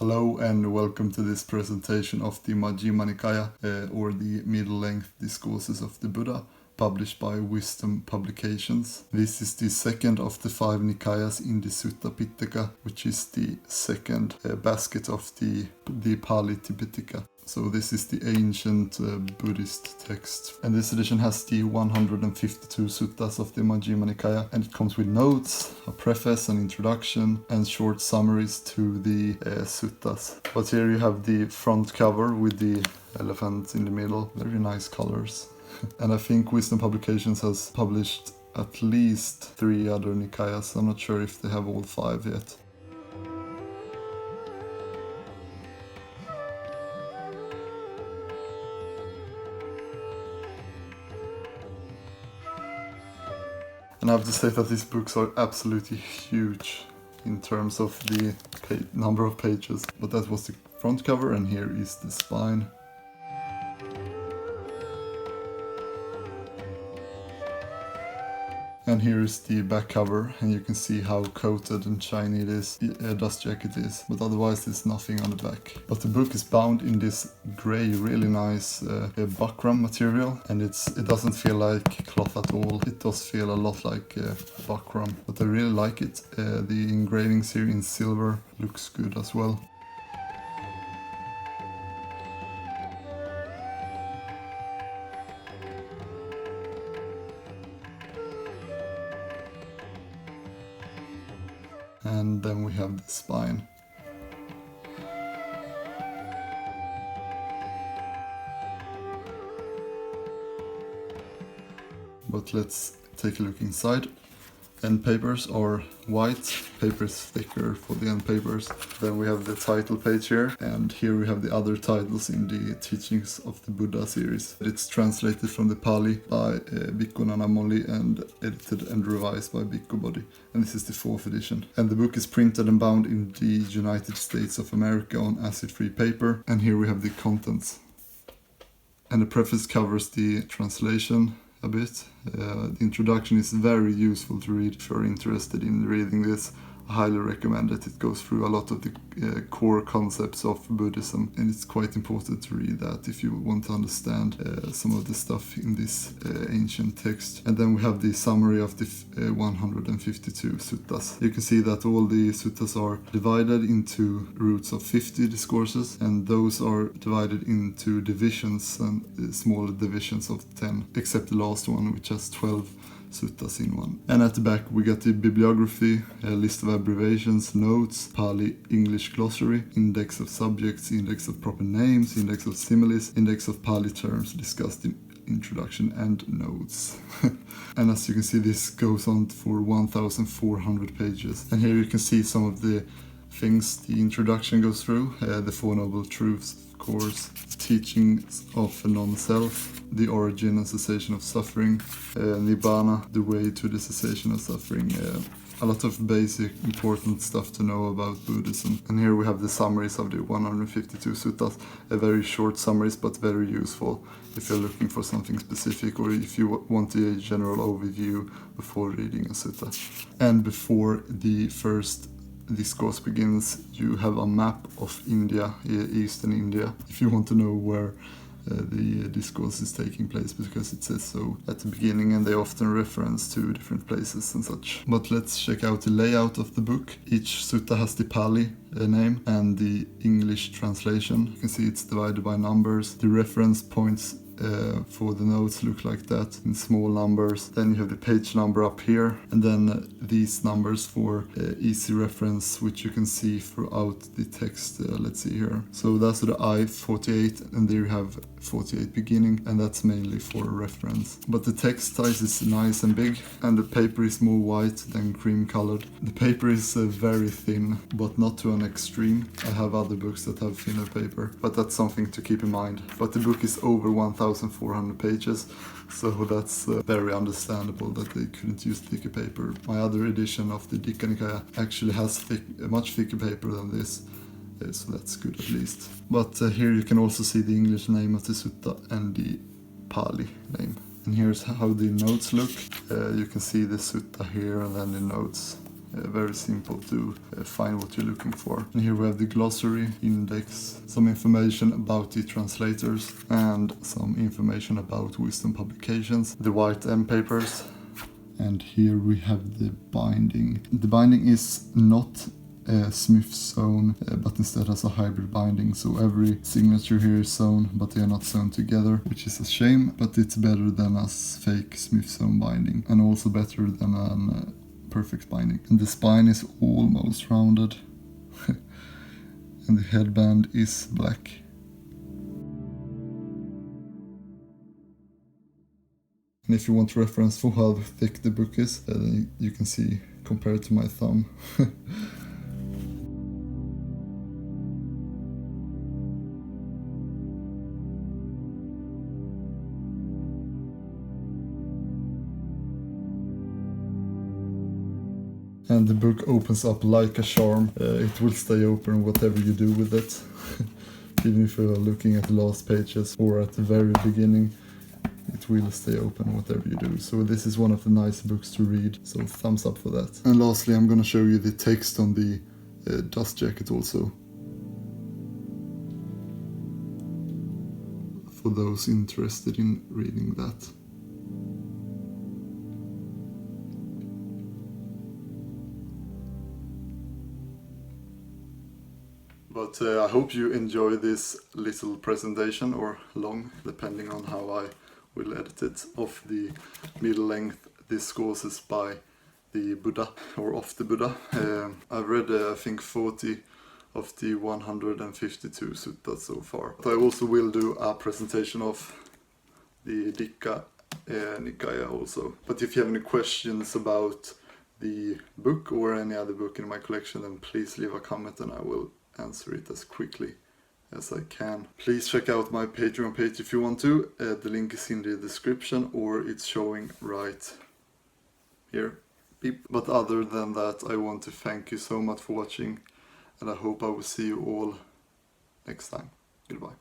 Hello and welcome to this presentation of the Majjhima Nikaya, or the Middle-length Discourses of the Buddha, published by Wisdom Publications. This is the second of the 5 Nikayas in the Sutta Pitaka, which is the second basket of the Pali Tipitaka. So this is the ancient Buddhist text. And this edition has the 152 suttas of the Majjhima Nikaya, and it comes with notes, a preface, an introduction, and short summaries to the suttas. But here you have the front cover with the elephant in the middle. Very nice colors. And I think Wisdom Publications has published at least 3 other Nikayas. I'm not sure if they have all 5 yet. And I have to say that these books are absolutely huge in terms of the number of pages. But that was the front cover, and here is the spine. And here is the back cover, and you can see how coated and shiny it is, dust jacket is, but otherwise there's nothing on the back. But the book is bound in this grey, really nice buckram material, and it doesn't feel like cloth at all. It does feel a lot like buckram, but I really like it. The engravings here in silver looks good as well. And then we have the spine. But let's take a look inside. End papers are white, paper is thicker for the end papers. Then we have the title page here, and here we have the other titles in the Teachings of the Buddha series. It's translated from the Pali by Bhikkhu Nanamoli and edited and revised by Bhikkhu Bodhi. And this is the 4th edition. And the book is printed and bound in the United States of America on acid-free paper. And here we have the contents. And the preface covers the translation a bit. The introduction is very useful to read if you're interested in reading this. I highly recommend it. It goes through a lot of the core concepts of Buddhism, and it's quite important to read that if you want to understand some of the stuff in this ancient text. And then we have the summary of the 152 suttas. You can see that all the suttas are divided into roots of 50 discourses, and those are divided into divisions and smaller divisions of 10, except the last one, which has 12 suttas in one. And at the back we got the bibliography, a list of abbreviations, notes, Pali English glossary, index of subjects, index of proper names, index of similes, index of Pali terms discussed in introduction, and notes. And as you can see, this goes on for 1,400 pages. And here you can see some of the things the introduction goes through. The Four Noble Truths, of course, teachings of a non-self, the origin and cessation of suffering, Nibbana, the way to the cessation of suffering. A lot of basic important stuff to know about Buddhism. And here we have the summaries of the 152 suttas. Very short summaries, but very useful if you're looking for something specific, or if you want a general overview before reading a sutta. And before the first discourse begins, you have a map of India, Eastern India, if you want to know where the discourse is taking place, because it says so at the beginning, and they often reference to different places and such. But let's check out the layout of the book. Each sutta has the Pali name and the English translation. You can see it's divided by numbers. The reference points for the notes look like that in small numbers. Then you have the page number up here, and then these numbers for easy reference, which you can see throughout the text. Let's see here. So that's the I-48, and there you have 48 beginning, and that's mainly for reference. But the text size is nice and big, and the paper is more white than cream colored. The paper is very thin, but not to an extreme. I have other books that have thinner paper, but that's something to keep in mind. But the book is over 1,400 pages, so that's very understandable that they couldn't use thicker paper. My other edition of the Digha Nikaya actually has much thicker paper than this, so that's good at least. But here you can also see the English name of the sutta and the Pali name. And here's how the notes look. You can see the sutta here and then the notes. very simple to find what you're looking for. And here we have the glossary, index, some information about the translators, and some information about wisdom publications, the white end papers. And here we have the binding. The binding is not Smith sewn, but instead has a hybrid binding, so every signature here is sewn, but they are not sewn together, which is a shame, but it's better than a fake Smith sewn binding, and also better than a perfect binding. And the spine is almost rounded, and the headband is black. And if you want reference for how thick the book is, then you can see compared to my thumb. And the book opens up like a charm. It will stay open whatever you do with it. Even if you're looking at the last pages or at the very beginning, it will stay open whatever you do. So this is one of the nice books to read, so thumbs up for that. And lastly, I'm gonna show you the text on the dust jacket also, for those interested in reading that. But I hope you enjoy this little presentation, or long, depending on how I will edit it, of the Middle-length Discourses by the Buddha, or of the Buddha. I've read, I think, 40 of the 152 suttas so far. But I also will do a presentation of the Nikaya also. But if you have any questions about the book or any other book in my collection, then please leave a comment and I will answer it as quickly as I can. Please check out my Patreon page if you want to. The link is in the description, or it's showing right here. Beep. But other than that, I want to thank you so much for watching, and I hope I will see you all next time. Goodbye.